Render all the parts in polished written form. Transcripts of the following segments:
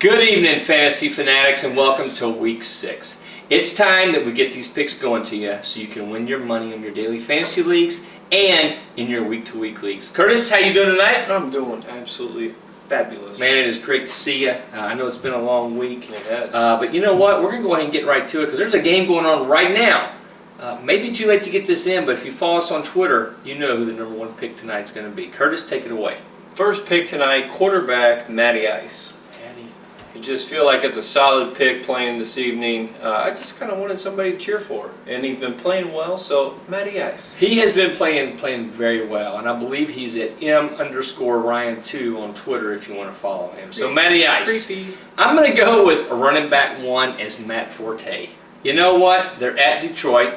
Good evening, Fantasy Fanatics, and welcome to Week 6. It's time that we get these picks going to you so you can win your money in your daily fantasy leagues and in your week-to-week leagues. Curtis, how you doing tonight? I'm doing absolutely fabulous. Man, it is great to see you. I know it's been a long week. It has. But you know what? We're going to go ahead and get right to it because there's a game going on right now. Maybe too late to get this in, but if you follow us on Twitter, you know who the number one pick tonight's going to be. Curtis, take it away. First pick tonight, quarterback Matty Ice. I just feel like it's a solid pick playing this evening. I just kind of wanted somebody to cheer for, and he's been playing well, so Matty Ice. He has been playing very well, and I believe he's at M_Ryan2 on Twitter if you want to follow him. So Matty Ice. Creepy. I'm going to go with running back 1 as Matt Forte. You know what? They're at Detroit.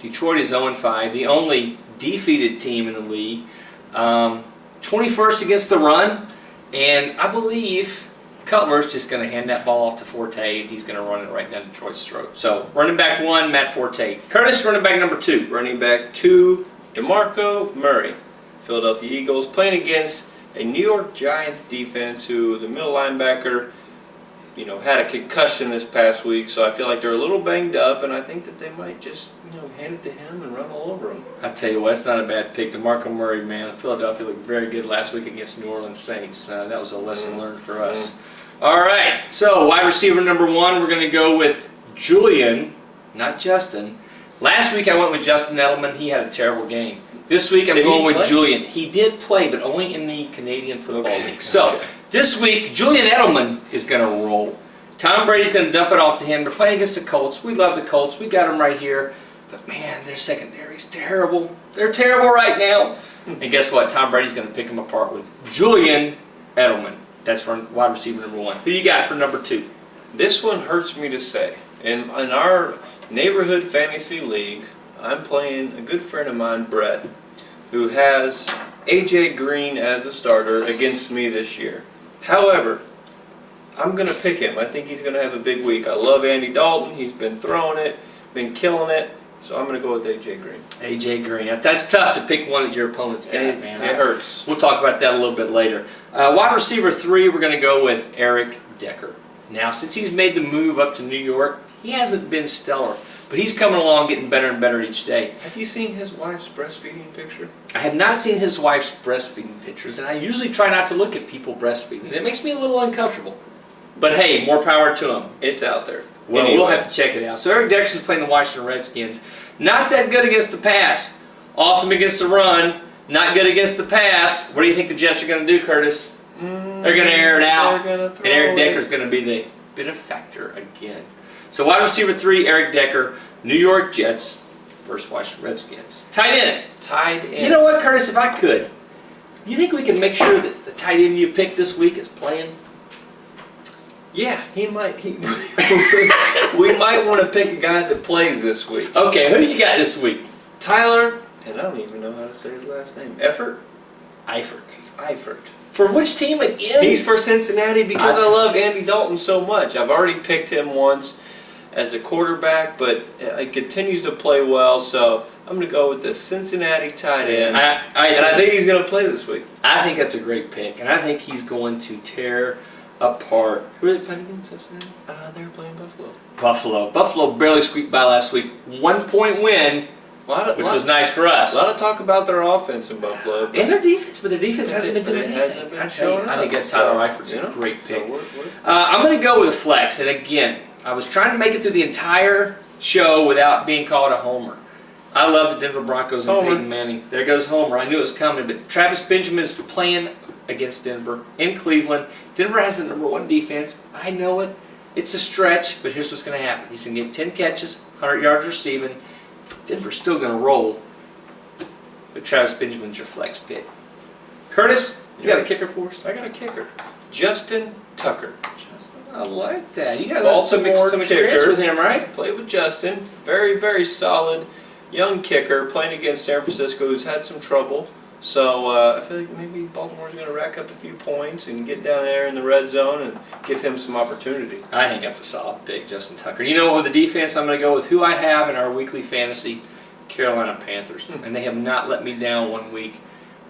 Detroit is 0-5, the only defeated team in the league. 21st against the run, and I believe Cutler's just going to hand that ball off to Forte, and he's going to run it right down Detroit's throat. So, running back 1, Matt Forte. Curtis, running back number 2. Running back 2, DeMarco Murray. Philadelphia Eagles playing against a New York Giants defense who the middle linebacker, had a concussion this past week, so I feel like they're a little banged up, and I think that they might just, hand it to him and run all over him. I tell you what, it's not a bad pick. DeMarco Murray, man, Philadelphia looked very good last week against New Orleans Saints. That was a lesson learned for us. All right, so wide receiver number 1, we're going to go with Julian, not Justin. Last week I went with Justin Edelman. He had a terrible game. This week I'm going with Julian. He did play, but only in the Canadian Football League. So this week, Julian Edelman is going to roll. Tom Brady's going to dump it off to him. They're playing against the Colts. We love the Colts. We got them right here. But, man, their secondary's terrible. They're terrible right now. And guess what? Tom Brady's going to pick them apart with Julian Edelman. That's wide receiver number 1. Who you got for number 2? This one hurts me to say. In our neighborhood fantasy league, I'm playing a good friend of mine, Brett, who has A.J. Green as the starter against me this year. However, I'm going to pick him. I think he's going to have a big week. I love Andy Dalton. He's been throwing it, been killing it. So I'm going to go with A.J. Green. A.J. Green. That's tough to pick one that your opponent's got, man. It hurts. We'll talk about that a little bit later. Wide receiver 3, we're going to go with Eric Decker. Now, since he's made the move up to New York, he hasn't been stellar. But he's coming along, getting better and better each day. Have you seen his wife's breastfeeding picture? I have not seen his wife's breastfeeding pictures, and I usually try not to look at people breastfeeding. It makes me a little uncomfortable. But hey, more power to him. It's out there. Well, anyway, we'll have to check it out. So Eric Decker's playing the Washington Redskins. Not that good against the pass. Awesome against the run. Not good against the pass. What do you think the Jets are going to do, Curtis? They're going to air it out. And Eric Decker's going to be the benefactor again. So wide receiver 3, Eric Decker, New York Jets versus Washington Redskins. Tight end. Tight end. You know what, Curtis, if I could, you think we can make sure that the tight end you pick this week is playing? Yeah, he might. We might want to pick a guy that plays this week. Okay, who you got this week? Tyler, and I don't even know how to say his last name. Eifert? Eifert. For which team again? He's for Cincinnati because I love Andy Dalton so much. I've already picked him once as a quarterback, but he continues to play well, so I'm going to go with the Cincinnati tight end. I think he's going to play this week. I think that's a great pick, and I think he's going to tear apart. Who are they playing against Cincinnati? They were playing Buffalo. Buffalo barely squeaked by last week. 1-point win, which was nice for us. A lot of talk about their offense in Buffalo. And their defense, but their defense hasn't been doing anything. I think that Tyler Eifert's a great pick. I'm going to go with a flex, and again, I was trying to make it through the entire show without being called a homer. I love the Denver Broncos and Peyton Manning. There goes Homer. I knew it was coming, but Travis Benjamin is playing against Denver in Cleveland. Denver has the number 1 defense. I know it. It's a stretch, but here's what's going to happen. He's going to get 10 catches, 100 yards receiving. Denver's still going to roll, but Travis Benjamin's your flex pick. Curtis, you got a kicker for us? I got a kicker. Justin Tucker. I like that. You got some experience with him, right? Played with Justin. Very, very solid young kicker playing against San Francisco who's had some trouble. So I feel like maybe Baltimore's going to rack up a few points and get down there in the red zone and give him some opportunity. I think that's a solid pick, Justin Tucker. You know what, with the defense, I'm going to go with who I have in our weekly fantasy, Carolina Panthers. And they have not let me down one week.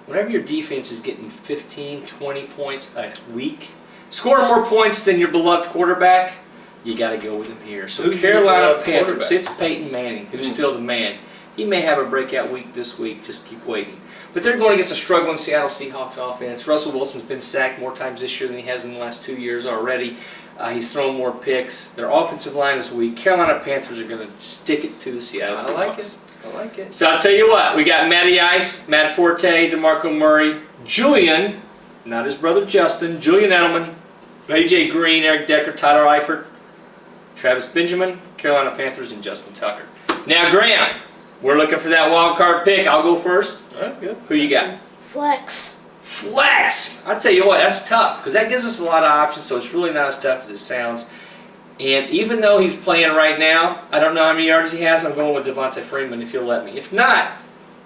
Whenever your defense is getting 15, 20 points a week, scoring more points than your beloved quarterback, you got to go with him here. So Who's your Carolina beloved Panthers, quarterback? it's Peyton Manning, who's still the man. He may have a breakout week this week, just keep waiting. But they're going against a struggling Seattle Seahawks offense. Russell Wilson's been sacked more times this year than he has in the last 2 years already. He's thrown more picks. Their offensive line is weak. Carolina Panthers are going to stick it to the Seattle Seahawks. I like it. So I'll tell you what, we got Matty Ice, Matt Forte, DeMarco Murray, Julian, not his brother Justin, Julian Edelman, AJ Green, Eric Decker, Tyler Eifert, Travis Benjamin, Carolina Panthers, and Justin Tucker. Now, Graham, we're looking for that wild card pick. I'll go first. All right, good. Who you got? Flex. Flex! I'll tell you what, that's tough because that gives us a lot of options, so it's really not as tough as it sounds. And even though he's playing right now, I don't know how many yards he has. I'm going with Devontae Freeman if you'll let me. If not,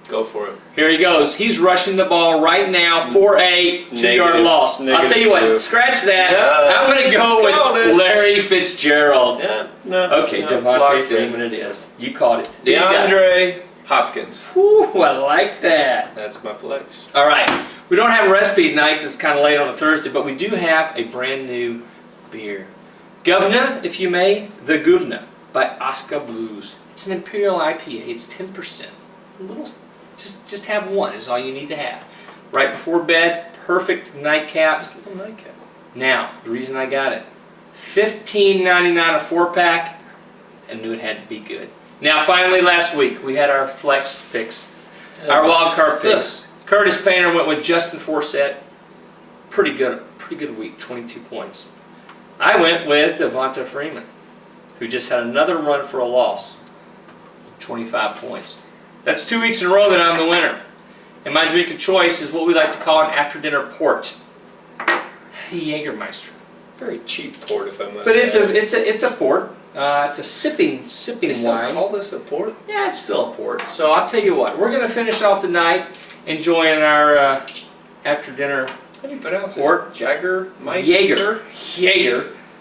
go for it. here he goes. He's rushing the ball right now for a 2-yard loss. I'll tell you what, scratch that. No, I'm going to go with Larry Fitzgerald. Yeah, no. Okay, no, Devontae locked Freeman in. it is. You caught it. There you go. DeAndre Hopkins. Whew, I like that. That's my flex. All right. We don't have a recipe tonight because it's kind of late on a Thursday, but we do have a brand new beer. Govna, if you may, the Govna by OskarBlues. It's an Imperial IPA. It's 10%. A little, just have one is all you need to have. Right before bed, perfect nightcap. Just a little nightcap. Now, the reason I got it, $15.99 a 4-pack. I knew it had to be good. Now, finally, last week we had our flex picks, our wild card picks. Curtis Painter went with Justin Forsett. Pretty good week, 22 points. I went with Devonta Freeman, who just had another run for a loss, 25 points. That's 2 weeks in a row that I'm the winner. And my drink of choice is what we like to call an after-dinner port, Jägermeister. Very cheap port, if I must. But it's add. a port. It's a sipping They still wine. call this a port? Yeah, it's still a port. So I'll tell you what, we're going to finish off the night enjoying our after-dinner How do you pronounce it? port. Jaeger? Jaeger.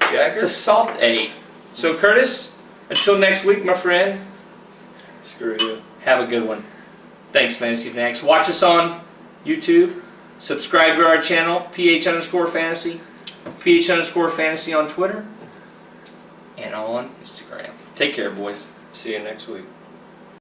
Jagger? It's a salt aid. So Curtis, until next week, my friend, Screw you. have a good one. Thanks, Fantasy Fanatics. Watch us on YouTube. Subscribe to our channel, PH_Fantasy. PH_Fantasy on Twitter. And on Instagram. Take care, boys. See you next week.